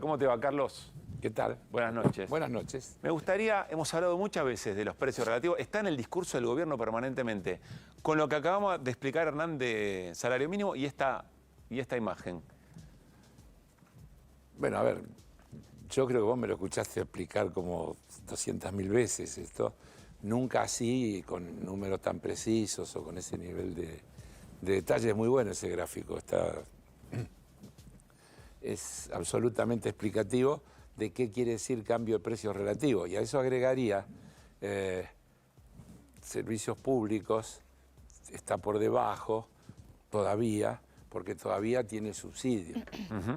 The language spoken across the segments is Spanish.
¿Cómo te va, Carlos? ¿Qué tal? Buenas noches. Buenas noches. Me gustaría, hemos hablado muchas veces de los precios relativos, está en el discurso del gobierno permanentemente, con lo que acabamos de explicar, Hernán, de salario mínimo y esta imagen. Bueno, a ver, yo creo que vos me lo escuchaste explicar como 200.000 veces esto. Nunca así, con números tan precisos o con ese nivel de detalle. Es muy bueno ese gráfico, es absolutamente explicativo de qué quiere decir cambio de precios relativo. Y a eso agregaría servicios públicos, está por debajo todavía, porque todavía tiene subsidio.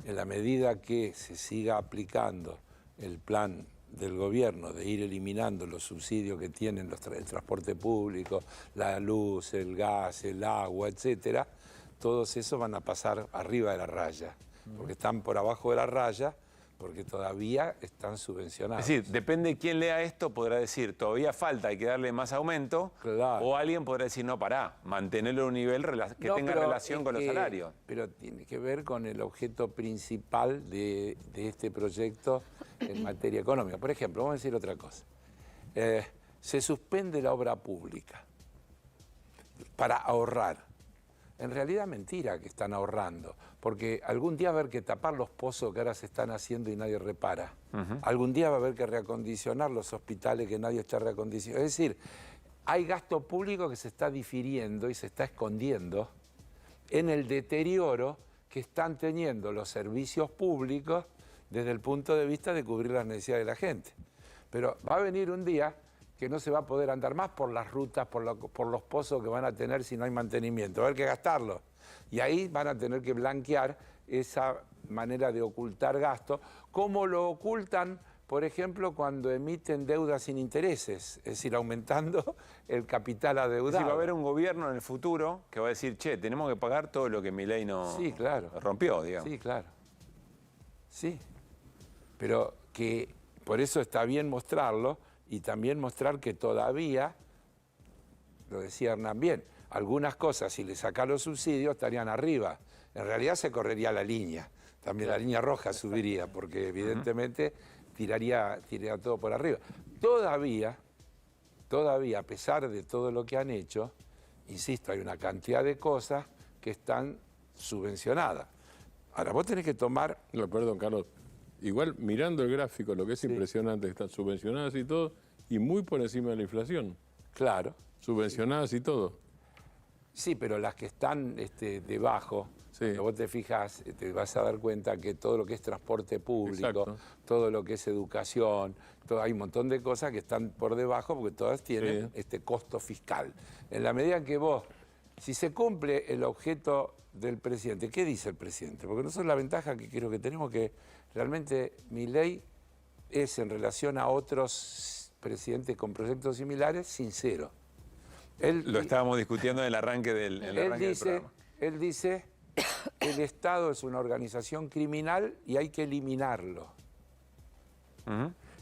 En la medida que se siga aplicando el plan del gobierno de ir eliminando los subsidios que tienen el transporte público, la luz, el gas, el agua, etcétera, todos esos van a pasar arriba de la raya, porque están por abajo de la raya, porque todavía están subvencionados. Es decir, depende de quién lea esto, podrá decir, todavía falta, hay que darle más aumento, claro. O alguien podrá decir, no, pará, mantenerlo en un nivel que tenga relación con los salarios. Pero tiene que ver con el objeto principal de este proyecto en materia económica. Por ejemplo, vamos a decir otra cosa. Se suspende la obra pública para ahorrar. En realidad mentira que están ahorrando, porque algún día va a haber que tapar los pozos que ahora se están haciendo y nadie repara. Algún día va a haber que reacondicionar los hospitales que nadie está reacondicionando. Es decir, hay gasto público que se está difiriendo y se está escondiendo en el deterioro que están teniendo los servicios públicos desde el punto de vista de cubrir las necesidades de la gente. Pero va a venir un día que no se va a poder andar más por las rutas, por los pozos que van a tener si no hay mantenimiento. Va a haber que gastarlo. Y ahí van a tener que blanquear esa manera de ocultar gastos, como lo ocultan, por ejemplo, cuando emiten deudas sin intereses, es decir, aumentando el capital adeudado. Es decir, va a haber un gobierno en el futuro que va a decir, che, tenemos que pagar todo lo que Milei no rompió, digamos. Sí, claro. Sí. Pero que por eso está bien mostrarlo, y también mostrar que todavía, lo decía Hernán bien, algunas cosas, si le saca los subsidios, estarían arriba. En realidad se correría la línea, también la línea roja subiría, porque evidentemente tiraría todo por arriba. Todavía, a pesar de todo lo que han hecho, insisto, hay una cantidad de cosas que están subvencionadas. Ahora, vos tenés que tomar... No, perdón, Carlos. Igual, mirando el gráfico, lo que es impresionante, están subvencionadas y todo, y muy por encima de la inflación. Claro. Subvencionadas y todo. Sí, pero las que están debajo, cuando vos te fijas, te vas a dar cuenta que todo lo que es transporte público, todo lo que es educación, hay un montón de cosas que están por debajo porque todas tienen este costo fiscal. En la medida en que vos, si se cumple el objeto del presidente, ¿qué dice el presidente? Porque nosotros la ventaja que creo que tenemos que realmente Milei es en relación a otros presidentes con proyectos similares sincero. Lo estábamos discutiendo en el arranque del programa. Él dice que el Estado es una organización criminal y hay que eliminarlo.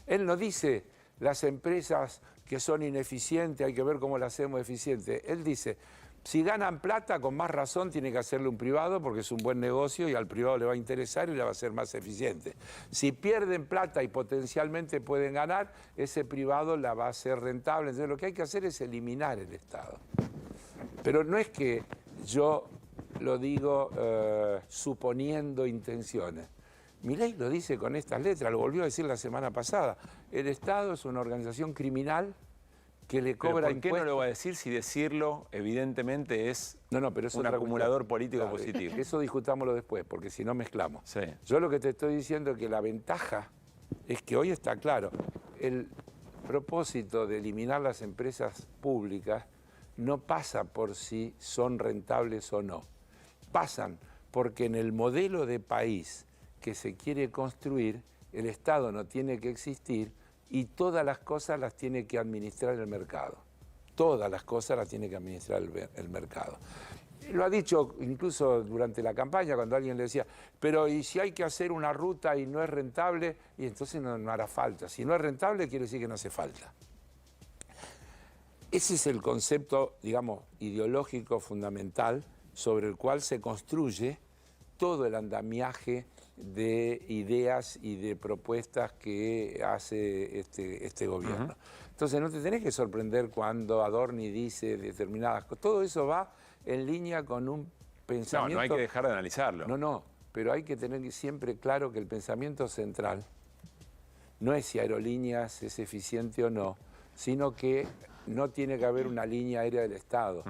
Él no dice las empresas que son ineficientes, hay que ver cómo las hacemos eficientes. Él dice, si ganan plata, con más razón tiene que hacerle un privado porque es un buen negocio y al privado le va a interesar y le va a ser más eficiente. Si pierden plata y potencialmente pueden ganar, ese privado la va a hacer rentable. Entonces lo que hay que hacer es eliminar el Estado. Pero no es que yo lo digo suponiendo intenciones. Milei lo dice con estas letras, lo volvió a decir la semana pasada. El Estado es una organización criminal que le cobra impuestos. ¿Por qué no lo va a decir si decirlo evidentemente es un acumulador político positivo? Eso discutámoslo después, porque si no mezclamos. Sí. Yo lo que te estoy diciendo es que la ventaja es que hoy está claro. El propósito de eliminar las empresas públicas no pasa por si son rentables o no. Pasan porque en el modelo de país que se quiere construir, el Estado no tiene que existir y todas las cosas las tiene que administrar el mercado. Todas las cosas las tiene que administrar el mercado. Lo ha dicho incluso durante la campaña, cuando alguien le decía, pero ¿y si hay que hacer una ruta y no es rentable? Y entonces no hará falta. Si no es rentable, quiere decir que no hace falta. Ese es el concepto, digamos, ideológico fundamental sobre el cual se construye todo el andamiaje de ideas y de propuestas que hace este gobierno. Entonces no te tenés que sorprender cuando Adorni dice determinadas cosas. Todo eso va en línea con un pensamiento... No hay que dejar de analizarlo. No, pero hay que tener siempre claro que el pensamiento central no es si Aerolíneas es eficiente o no, sino que no tiene que haber una línea aérea del Estado.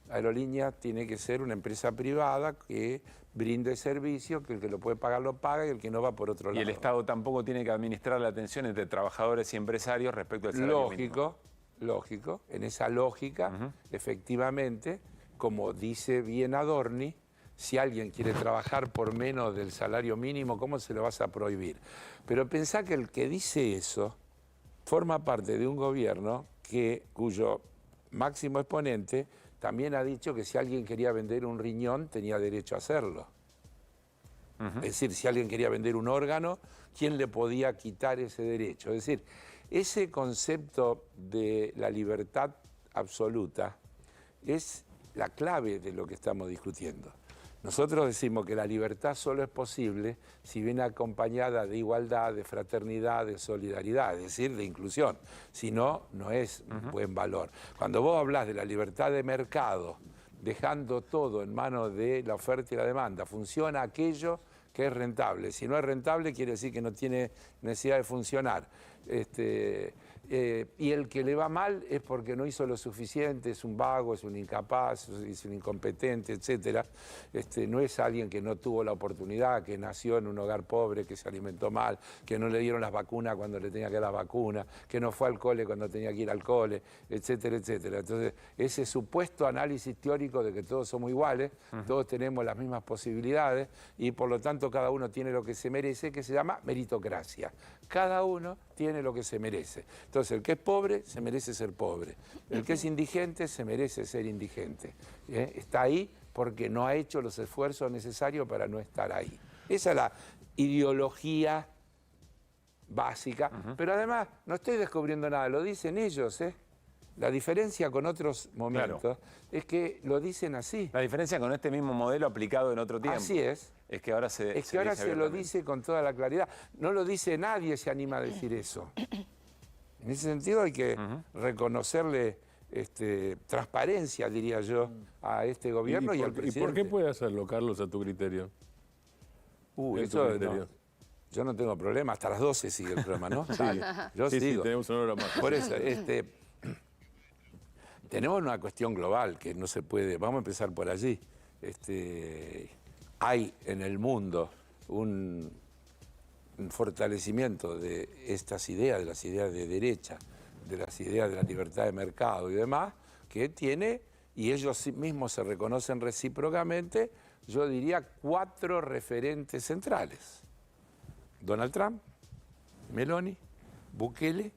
Aerolíneas tiene que ser una empresa privada que brinde servicio, que el que lo puede pagar lo paga y el que no va por otro lado. Y el Estado tampoco tiene que administrar la tensión entre trabajadores y empresarios respecto al salario mínimo. Lógico. En esa lógica, efectivamente, como dice bien Adorni, si alguien quiere trabajar por menos del salario mínimo, ¿cómo se lo vas a prohibir? Pero pensá que el que dice eso forma parte de un gobierno cuyo máximo exponente también ha dicho que si alguien quería vender un riñón tenía derecho a hacerlo. Es decir, si alguien quería vender un órgano, ¿quién le podía quitar ese derecho? Es decir, ese concepto de la libertad absoluta es la clave de lo que estamos discutiendo. Nosotros decimos que la libertad solo es posible si viene acompañada de igualdad, de fraternidad, de solidaridad, es decir, de inclusión. Si no, no es un buen valor. Cuando vos hablas de la libertad de mercado, dejando todo en manos de la oferta y la demanda, funciona aquello que es rentable. Si no es rentable, quiere decir que no tiene necesidad de funcionar. Y el que le va mal es porque no hizo lo suficiente, es un vago, es un incapaz, es un incompetente, etc. No es alguien que no tuvo la oportunidad, que nació en un hogar pobre, que se alimentó mal, que no le dieron las vacunas cuando le tenía que dar las vacunas, que no fue al cole cuando tenía que ir al cole, etcétera, etcétera. Entonces, ese supuesto análisis teórico de que todos somos iguales, todos tenemos las mismas posibilidades y por lo tanto cada uno tiene lo que se merece, que se llama meritocracia. Cada uno tiene lo que se merece. Entonces, el que es pobre se merece ser pobre. El que es indigente se merece ser indigente. Está ahí porque no ha hecho los esfuerzos necesarios para no estar ahí. Esa es la ideología básica. Pero además, no estoy descubriendo nada, lo dicen ellos. La diferencia con otros momentos es que lo dicen así. La diferencia con este mismo modelo aplicado en otro tiempo. Así es. Es que ahora se lo dice con toda la claridad. No lo dice nadie, se anima a decir eso. En ese sentido hay que reconocerle transparencia, diría yo, a este gobierno y al presidente. ¿Y por qué puede hacerlo, Carlos, a tu criterio? Eso no. Yo no tengo problema, hasta las 12 sigue el programa, ¿no? Yo sigo. Sí, tenemos una hora más. Por eso, tenemos una cuestión global que no se puede, vamos a empezar por allí. Hay en el mundo un fortalecimiento de estas ideas, de las ideas de derecha, de las ideas de la libertad de mercado y demás, que tiene, y ellos mismos se reconocen recíprocamente, yo diría 4 referentes centrales. Donald Trump, Meloni, Bukele,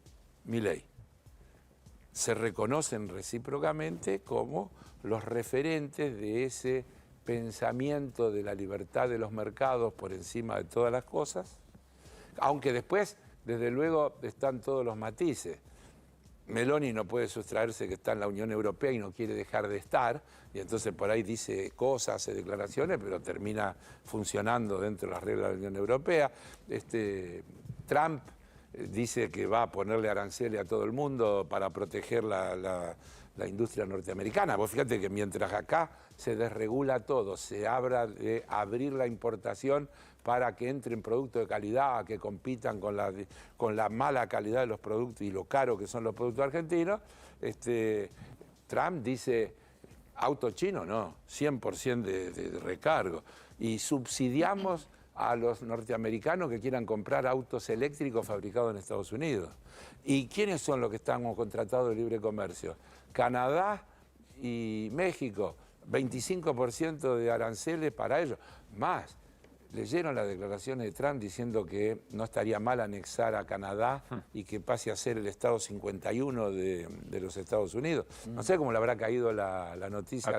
Milei. Se reconocen recíprocamente como los referentes de ese pensamiento de la libertad de los mercados por encima de todas las cosas, aunque después, desde luego, están todos los matices. Meloni no puede sustraerse que está en la Unión Europea y no quiere dejar de estar, y entonces por ahí dice cosas, hace declaraciones, pero termina funcionando dentro de las reglas de la Unión Europea. Trump dice que va a ponerle aranceles a todo el mundo para proteger la industria norteamericana. Vos fíjate que mientras acá se desregula todo, se habla de abrir la importación para que entren productos de calidad, que compitan con la mala calidad de los productos y lo caro que son los productos argentinos, Trump dice, auto chino no, 100% de recargo. Y subsidiamos a los norteamericanos que quieran comprar autos eléctricos fabricados en Estados Unidos. ¿Y quiénes son los que estamos contratados de libre comercio? Canadá y México, 25% de aranceles para ellos. Más, leyeron las declaraciones de Trump diciendo que no estaría mal anexar a Canadá y que pase a ser el estado 51 de los Estados Unidos. No sé cómo le habrá caído la noticia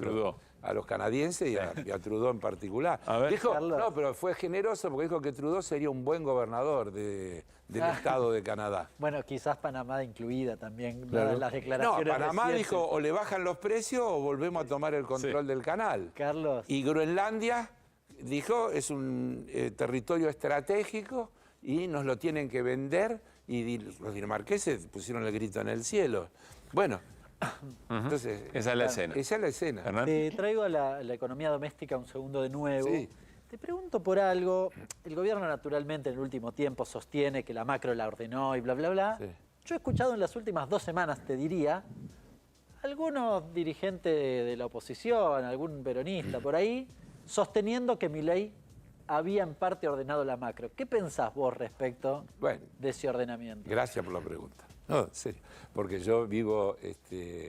a los canadienses y a Trudeau en particular. Dijo, no, pero fue generoso porque dijo que Trudeau sería un buen gobernador del estado de Canadá. Bueno, quizás Panamá incluida también, las declaraciones No, Panamá recientes. dijo o le bajan los precios o volvemos a tomar el control del canal. Carlos. Y Groenlandia dijo, es un territorio estratégico y nos lo tienen que vender, y los dinamarqueses pusieron el grito en el cielo. Bueno, entonces... Esa es la escena. Esa es la escena. Hernán. Te traigo a la economía doméstica un segundo de nuevo. Sí. Te pregunto por algo. El gobierno naturalmente en el último tiempo sostiene que la macro la ordenó y bla, bla, bla. Sí. Yo he escuchado en las últimas 2 semanas, te diría, algunos dirigentes de la oposición, algún peronista por ahí, sosteniendo que Milei había en parte ordenado la macro. ¿Qué pensás vos respecto de ese ordenamiento? Gracias por la pregunta. No, en serio. Porque yo vivo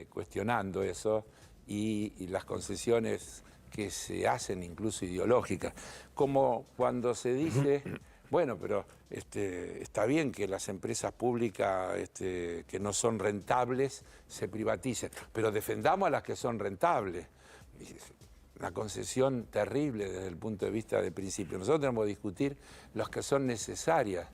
cuestionando eso y las concesiones que se hacen, incluso ideológicas. Como cuando se dice, bueno, pero está bien que las empresas públicas que no son rentables se privaticen, pero defendamos a las que son rentables. Una concesión terrible desde el punto de vista de principio. Nosotros tenemos que discutir las que son necesarias,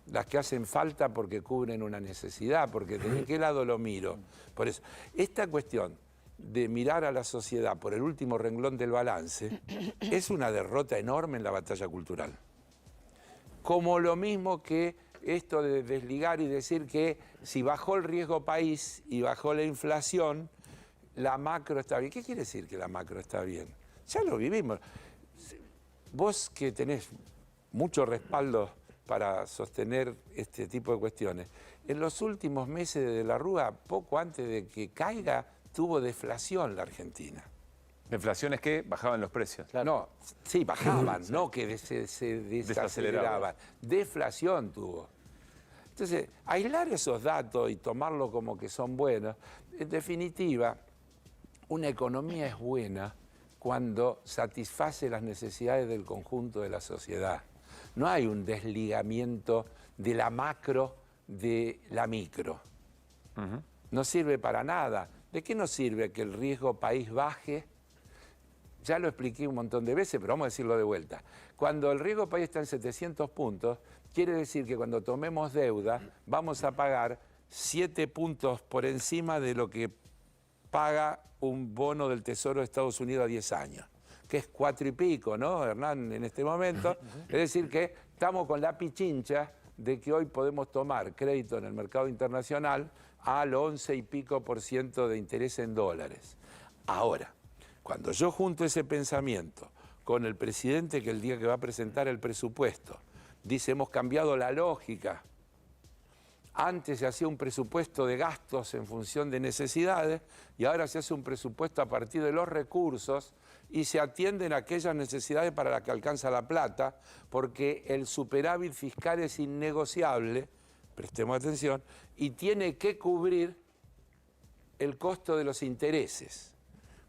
las que hacen falta porque cubren una necesidad, porque ¿de qué lado lo miro? Por eso, esta cuestión de mirar a la sociedad por el último renglón del balance es una derrota enorme en la batalla cultural. Como lo mismo que esto de desligar y decir que si bajó el riesgo país y bajó la inflación, la macro está bien. ¿Qué quiere decir que la macro está bien? Ya lo vivimos. Vos que tenés mucho respaldo para sostener este tipo de cuestiones, en los últimos meses de la Rúa, poco antes de que caiga, tuvo deflación la Argentina. ¿Deflación es que bajaban los precios? Claro. No, sí, bajaban, no que se desaceleraban. Deflación tuvo. Entonces, aislar esos datos y tomarlo como que son buenos, en definitiva, una economía es buena cuando satisface las necesidades del conjunto de la sociedad. No hay un desligamiento de la macro de la micro. No sirve para nada. ¿De qué nos sirve que el riesgo país baje? Ya lo expliqué un montón de veces, pero vamos a decirlo de vuelta. Cuando el riesgo país está en 700 puntos, quiere decir que cuando tomemos deuda vamos a pagar 7 puntos por encima de lo que paga un bono del Tesoro de Estados Unidos a 10 años, que es 4 y pico, ¿no, Hernán, en este momento? Es decir, que estamos con la pichincha de que hoy podemos tomar crédito en el mercado internacional al 11 y pico % de interés en dólares. Ahora, cuando yo junto ese pensamiento con el presidente que el día que va a presentar el presupuesto dice hemos cambiado la lógica, antes se hacía un presupuesto de gastos en función de necesidades y ahora se hace un presupuesto a partir de los recursos y se atienden aquellas necesidades para las que alcanza la plata, porque el superávit fiscal es innegociable, prestemos atención, y tiene que cubrir el costo de los intereses.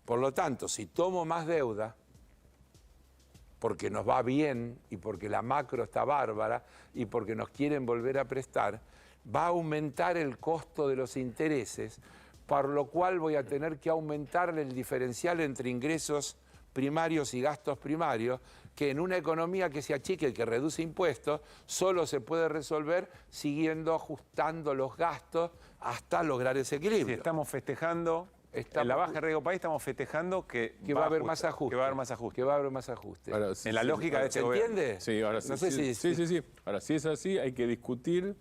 Por lo tanto, si tomo más deuda, porque nos va bien y porque la macro está bárbara y porque nos quieren volver a prestar, va a aumentar el costo de los intereses, por lo cual voy a tener que aumentar el diferencial entre ingresos primarios y gastos primarios, que en una economía que se achique y que reduce impuestos, solo se puede resolver siguiendo ajustando los gastos hasta lograr ese equilibrio. Si estamos festejando, en la baja de riesgo país estamos festejando que va a haber más ajustes. Que va a haber más ajustes. Que va a haber más ajustes. Ahora, en la lógica de este gobierno. ¿Se entiende? Sí, ahora no sé si... sí. Ahora, si es así, hay que discutir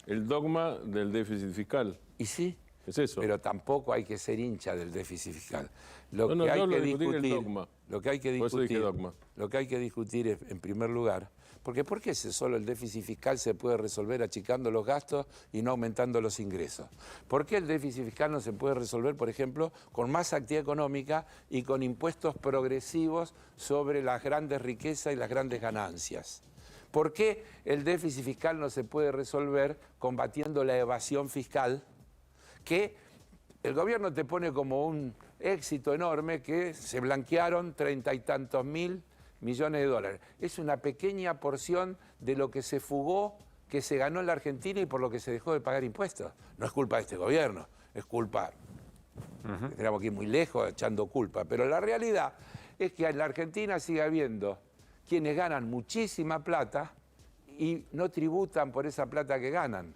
el dogma del déficit fiscal. Y sí. Es eso. Pero tampoco hay que ser hincha del déficit fiscal. Lo No, que hay yo que lo discutir discutir, el dogma. lo que hay que Por eso dije discutir, dogma. lo que hay que discutir es, en primer lugar, porque ¿por qué solo el déficit fiscal se puede resolver achicando los gastos y no aumentando los ingresos? ¿Por qué el déficit fiscal no se puede resolver, por ejemplo, con más actividad económica y con impuestos progresivos sobre las grandes riquezas y las grandes ganancias? ¿Por qué el déficit fiscal no se puede resolver combatiendo la evasión fiscal, que el gobierno te pone como un éxito enorme que se blanquearon 30 y tantos mil millones de dólares? Es una pequeña porción de lo que se fugó, que se ganó en la Argentina y por lo que se dejó de pagar impuestos. No es culpa de este gobierno, es culpa, tenemos que ir muy lejos echando culpa, pero la realidad es que en la Argentina sigue habiendo quienes ganan muchísima plata y no tributan por esa plata que ganan.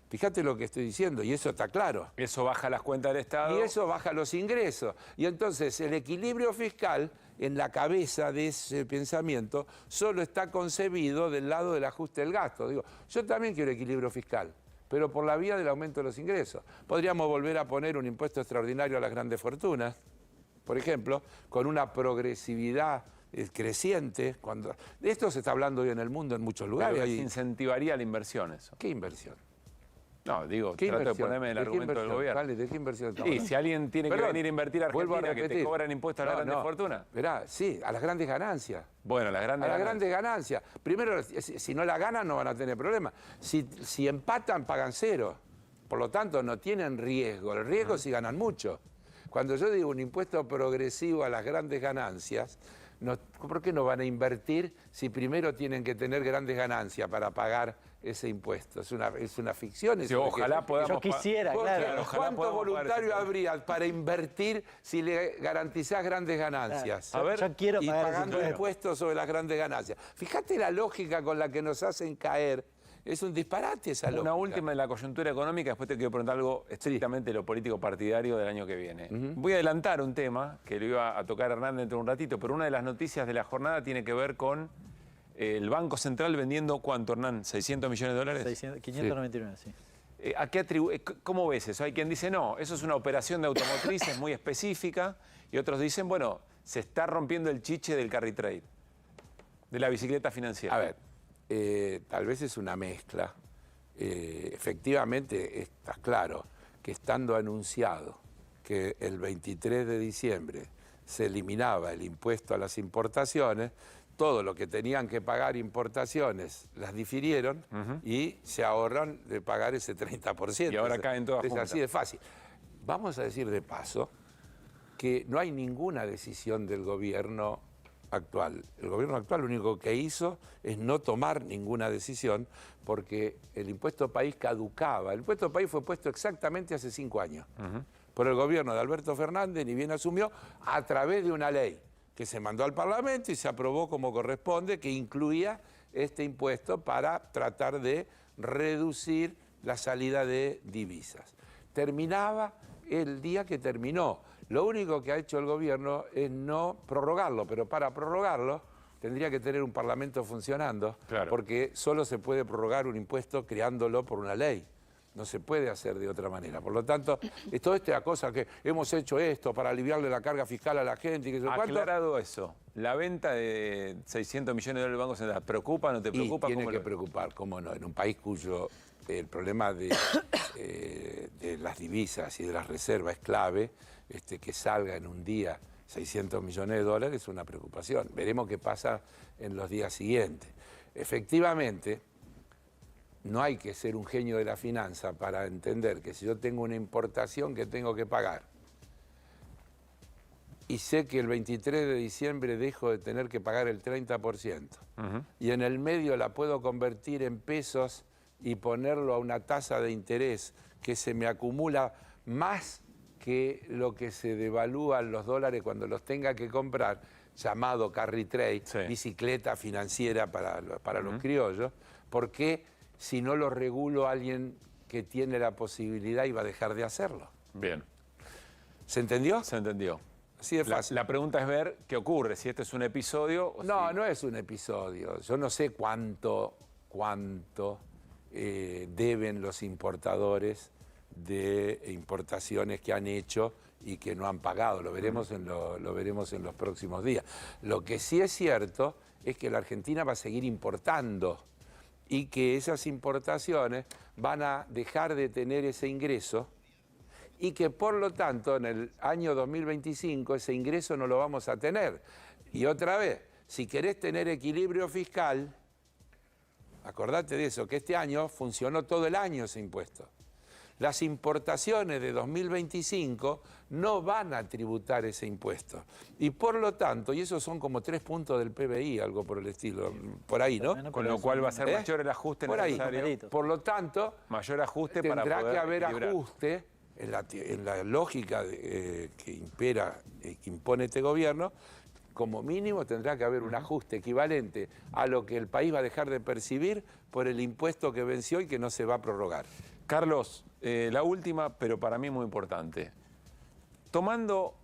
Fíjate lo que estoy diciendo, y eso está claro. Eso baja las cuentas del Estado. Y eso baja los ingresos. Y entonces el equilibrio fiscal en la cabeza de ese pensamiento solo está concebido del lado del ajuste del gasto. Digo, yo también quiero equilibrio fiscal, pero por la vía del aumento de los ingresos. Podríamos volver a poner un impuesto extraordinario a las grandes fortunas, por ejemplo, con una progresividad creciente. De esto se está hablando hoy en el mundo en muchos lugares. Pero incentivaría la inversión eso. ¿Qué inversión? No, digo, ¿Qué trato de inversión? ponerme el ¿De qué argumento del inversión? gobierno. Vale, ¿de qué inversión estamos Y hablando? si alguien tiene que Perdón, venir a invertir a vuelvo a Argentina, que te repetir. cobran impuestos a las grandes fortunas. Verá, sí, a las grandes ganancias. Bueno, las grandes A las ganancias. grandes ganancias. Primero, si no la ganan, no van a tener problema. Si empatan, pagan cero. Por lo tanto, no tienen riesgo. El riesgo es si ganan mucho. Cuando yo digo un impuesto progresivo a las grandes ganancias, ¿por qué no van a invertir si primero tienen que tener grandes ganancias para pagar ese impuesto? Es una ficción. Sí, ojalá podamos... Yo quisiera, claro. ojalá ¿Cuánto podamos voluntario pagar ese habría para invertir si le garantizás grandes ganancias? Claro. Yo quiero Y pagar ese pagando impuesto. impuestos sobre las grandes ganancias. Fíjate la lógica con la que nos hacen caer. Es un disparate esa lógica. Una última en la coyuntura económica, después te quiero preguntar algo estrictamente de lo político partidario del año que viene. Voy a adelantar un tema que lo iba a tocar Hernán dentro de un ratito, pero una de las noticias de la jornada tiene que ver con el Banco Central vendiendo, ¿cuánto, Hernán? ¿600 millones de dólares? 599, sí. ¿A qué ¿Cómo ves eso? Hay quien dice, no, eso es una operación de automotrices muy específica, y otros dicen, bueno, se está rompiendo el chiche del carry trade, de la bicicleta financiera. A ver, tal vez es una mezcla. Efectivamente, está claro que estando anunciado que el 23 de diciembre se eliminaba el impuesto a las importaciones, todo lo que tenían que pagar importaciones las difirieron y se ahorran de pagar ese 30%. Y ahora caen todas Es juntas. así de fácil. Vamos a decir de paso que no hay ninguna decisión del gobierno actual. El gobierno actual lo único que hizo es no tomar ninguna decisión porque el impuesto país caducaba. El impuesto país fue puesto exactamente hace 5 años por el gobierno de Alberto Fernández, ni bien asumió, a través de una ley que se mandó al Parlamento y se aprobó como corresponde, que incluía este impuesto para tratar de reducir la salida de divisas. Terminaba el día que terminó. Lo único que ha hecho el gobierno es no prorrogarlo, pero para prorrogarlo tendría que tener un Parlamento funcionando, Claro. porque solo se puede prorrogar un impuesto creándolo por una ley. No se puede hacer de otra manera. Por lo tanto, es toda esta cosa que hemos hecho esto para aliviarle la carga fiscal a la gente y que sé cuánto. Aclarado eso, ¿la venta de 600 millones de dólares del Banco Central preocupa o no te preocupa? Y tiene ¿Cómo que lo- preocupar, cómo no, en un país cuyo el problema de las divisas y de las reservas es clave, que salga en un día 600 millones de dólares es una preocupación. Veremos qué pasa en los días siguientes. Efectivamente, no hay que ser un genio de la finanza para entender que si yo tengo una importación que tengo que pagar y sé que el 23 de diciembre dejo de tener que pagar el 30% y en el medio la puedo convertir en pesos y ponerlo a una tasa de interés que se me acumula más que lo que se devalúan los dólares cuando los tenga que comprar, llamado carry trade, Sí. bicicleta financiera para los criollos, ¿por qué si no lo regulo alguien que tiene la posibilidad iba a dejar de hacerlo? Bien, ¿Se entendió? se entendió. Así de La, fácil. la pregunta es ver qué ocurre, si este es un episodio o No, si... no es un episodio. Yo no sé cuánto deben los importadores de importaciones que han hecho y que no han pagado. Lo veremos lo veremos en los próximos días. Lo que sí es cierto es que la Argentina va a seguir importando y que esas importaciones van a dejar de tener ese ingreso y que por lo tanto en el año 2025 ese ingreso no lo vamos a tener. Y otra vez, si querés tener equilibrio fiscal, acordate de eso, que este año funcionó todo el año ese impuesto. Las importaciones de 2025 no van a tributar ese impuesto. Y por lo tanto, y esos son como 3 puntos del PBI, algo por el estilo, por ahí, ¿no? Bueno, Con pero lo es cual un va a ser número. mayor el ajuste Por ahí. necesario. Numeritos. Por lo tanto, Mayor ajuste para tendrá poder que haber equilibrar. ajuste en la lógica que impera, que impone este gobierno. Como mínimo tendrá que haber un ajuste equivalente a lo que el país va a dejar de percibir por el impuesto que venció y que no se va a prorrogar. Carlos, la última, pero para mí muy importante. Tomando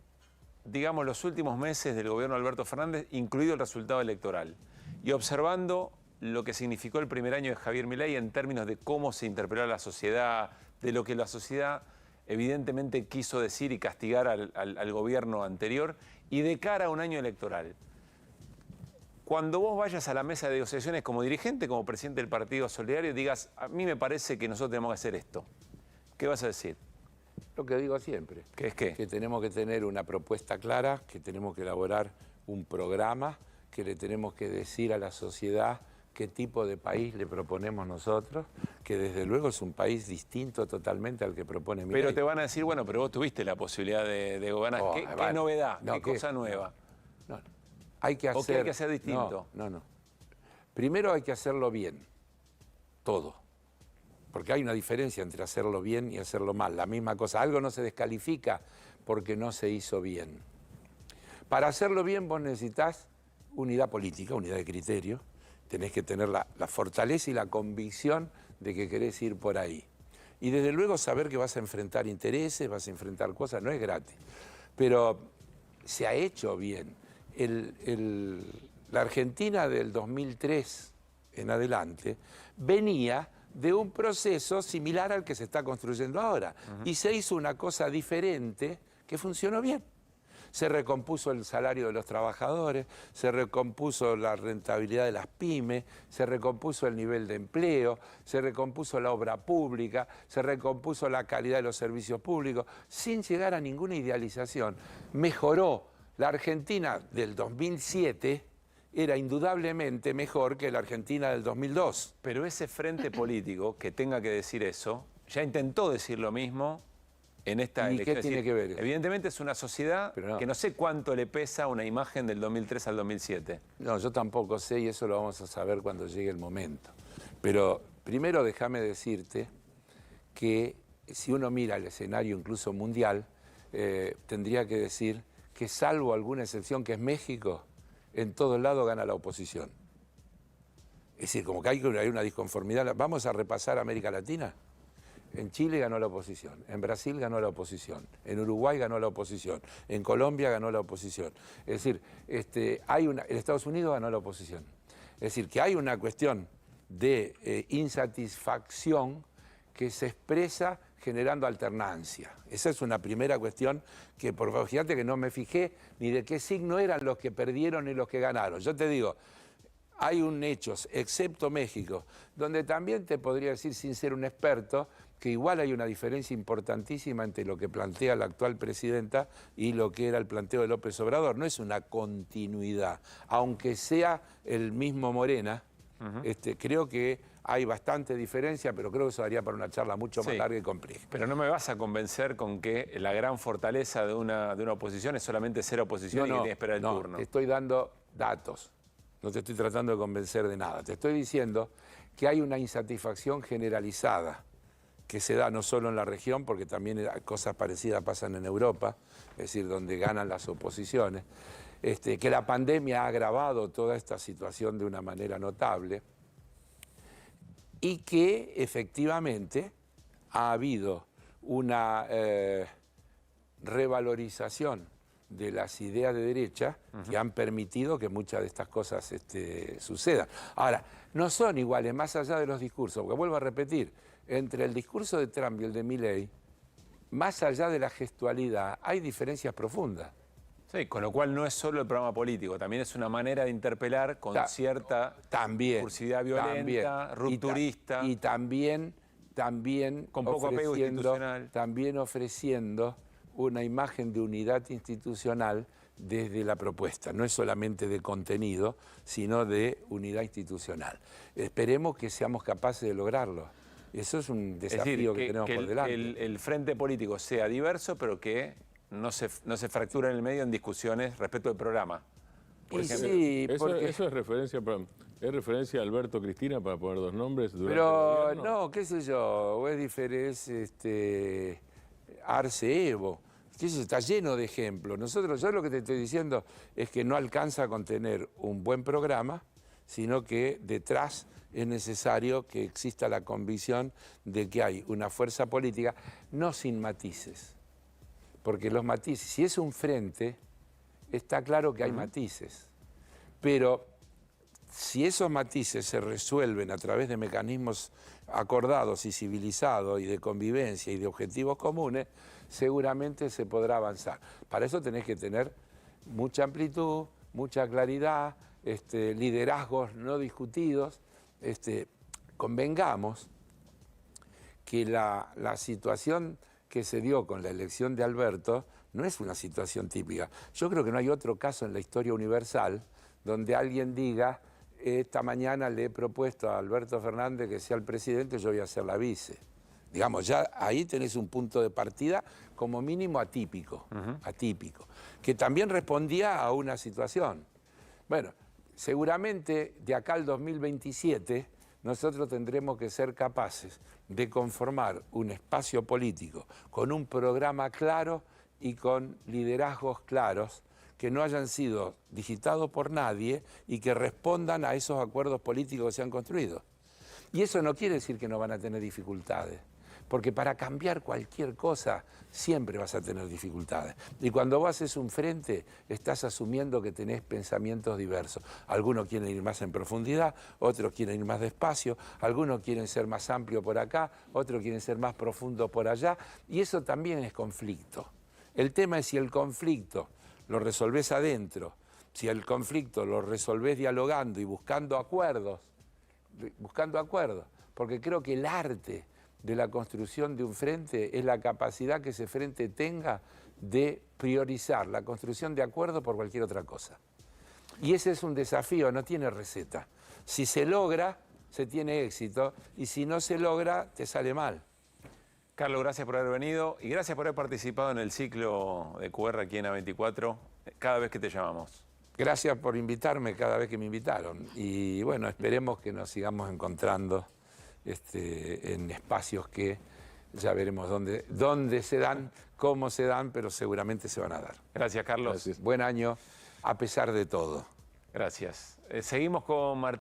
digamos, los últimos meses del gobierno de Alberto Fernández, incluido el resultado electoral, y observando lo que significó el primer año de Javier Milei en términos de cómo se interpeló a la sociedad, de lo que la sociedad evidentemente quiso decir y castigar al gobierno anterior, y de cara a un año electoral. Cuando vos vayas a la mesa de negociaciones como dirigente, como presidente del Partido Solidario, digas, a mí me parece que nosotros tenemos que hacer esto. ¿Qué vas a decir? Lo que digo siempre. ¿Qué es qué? Que tenemos que tener una propuesta clara, que tenemos que elaborar un programa, que le tenemos que decir a la sociedad qué tipo de país le proponemos nosotros, que desde luego es un país distinto totalmente al que propone Milei. Pero te van a decir, bueno, pero vos tuviste la posibilidad de gobernar. Oh, ¿Qué vale. novedad? No, ¿Qué cosa nueva? No, no. Hay que hacer, ¿O qué hay que hacer distinto? No. Primero hay que hacerlo bien, todo. Porque hay una diferencia entre hacerlo bien y hacerlo mal. La misma cosa, algo no se descalifica porque no se hizo bien. Para hacerlo bien vos necesitas unidad política, unidad de criterio. Tenés que tener la fortaleza y la convicción de que querés ir por ahí. Y desde luego saber que vas a enfrentar intereses, vas a enfrentar cosas, no es gratis. Pero se ha hecho bien. La Argentina del 2003 en adelante venía de un proceso similar al que se está construyendo ahora. Y se hizo una cosa diferente que funcionó bien. Se recompuso el salario de los trabajadores, se recompuso la rentabilidad de las pymes, se recompuso el nivel de empleo, se recompuso la obra pública, se recompuso la calidad de los servicios públicos, sin llegar a ninguna idealización. Mejoró. La Argentina del 2007 era indudablemente mejor que la Argentina del 2002. Pero ese frente político que tenga que decir eso, ya intentó decir lo mismo en esta ¿Y elección. qué tiene que ver eso? Evidentemente es una sociedad que no sé cuánto le pesa una imagen del 2003 al 2007. No, yo tampoco sé y eso lo vamos a saber cuando llegue el momento. Pero primero déjame decirte que si uno mira el escenario incluso mundial, tendría que decir que salvo alguna excepción que es México, en todos lados gana la oposición. Es decir, como que hay una disconformidad. Vamos a repasar América Latina. En Chile ganó la oposición, en Brasil ganó la oposición, en Uruguay ganó la oposición, en Colombia ganó la oposición. Es decir, en Estados Unidos ganó la oposición. Es decir, que hay una cuestión de insatisfacción que se expresa generando alternancia. Esa es una primera cuestión que, por favor, fíjate que no me fijé ni de qué signo eran los que perdieron y los que ganaron. Yo te digo, hay un hecho, excepto México, donde también te podría decir, sin ser un experto, que igual hay una diferencia importantísima entre lo que plantea la actual presidenta y lo que era el planteo de López Obrador. No es una continuidad, aunque sea el mismo Morena, creo que hay bastante diferencia, pero creo que eso daría para una charla mucho más larga y compleja. Pero no me vas a convencer con que la gran fortaleza de una oposición es solamente ser oposición y que tiene que esperar el turno. Te estoy dando datos, no te estoy tratando de convencer de nada. Te estoy diciendo que hay una insatisfacción generalizada que se da no solo en la región, porque también cosas parecidas pasan en Europa, es decir, donde ganan las oposiciones, que la pandemia ha agravado toda esta situación de una manera notable, y que efectivamente ha habido una revalorización de las ideas de derecha que han permitido que muchas de estas cosas sucedan. Ahora, no son iguales más allá de los discursos, porque vuelvo a repetir, entre el discurso de Trump y el de Milei, más allá de la gestualidad, hay diferencias profundas. Sí, con lo cual no es solo el programa político, también es una manera de interpelar con cierta discursividad violenta, rupturista. Y también con poco apego institucional. También ofreciendo una imagen de unidad institucional desde la propuesta. No es solamente de contenido, sino de unidad institucional. Esperemos que seamos capaces de lograrlo. Eso es un desafío que tenemos por delante. El frente político sea diverso, pero que no se fractura en el medio en discusiones respecto del programa. Por ejemplo. Sí, Eso es referencia a Alberto Cristina, para poner dos nombres. Pero no, qué sé yo, o es diferente, Arce Evo. Eso está lleno de ejemplos. Yo lo que te estoy diciendo es que no alcanza con tener un buen programa, sino que detrás es necesario que exista la convicción de que hay una fuerza política, no sin matices. Porque los matices, si es un frente, está claro que hay matices. Pero si esos matices se resuelven a través de mecanismos acordados y civilizados y de convivencia y de objetivos comunes, seguramente se podrá avanzar. Para eso tenés que tener mucha amplitud, mucha claridad, liderazgos no discutidos. Convengamos que la situación que se dio con la elección de Alberto no es una situación típica. Yo creo que no hay otro caso en la historia universal donde alguien diga: esta mañana le he propuesto a Alberto Fernández que sea el presidente, yo voy a ser la vice. Digamos, ya ahí tenés un punto de partida como mínimo atípico, atípico, que también respondía a una situación. Bueno, seguramente de acá al 2027 nosotros tendremos que ser capaces de conformar un espacio político con un programa claro y con liderazgos claros que no hayan sido digitados por nadie y que respondan a esos acuerdos políticos que se han construido. Y eso no quiere decir que no van a tener dificultades, porque para cambiar cualquier cosa siempre vas a tener dificultades. Y cuando vos haces un frente, estás asumiendo que tenés pensamientos diversos. Algunos quieren ir más en profundidad, otros quieren ir más despacio, algunos quieren ser más amplios por acá, otros quieren ser más profundos por allá, y eso también es conflicto. El tema es si el conflicto lo resolvés adentro, si el conflicto lo resolvés dialogando y buscando acuerdos, porque creo que el arte de la construcción de un frente es la capacidad que ese frente tenga de priorizar la construcción de acuerdos por cualquier otra cosa. Y ese es un desafío, no tiene receta. Si se logra, se tiene éxito, y si no se logra, te sale mal. Carlos, gracias por haber venido y gracias por haber participado en el ciclo de QR aquí en A24, cada vez que te llamamos. Gracias por invitarme cada vez que me invitaron. Y bueno, esperemos que nos sigamos encontrando en espacios que ya veremos dónde se dan, cómo se dan, pero seguramente se van a dar. Gracias, Carlos. Gracias. Buen año, a pesar de todo. Gracias. Seguimos con Martín.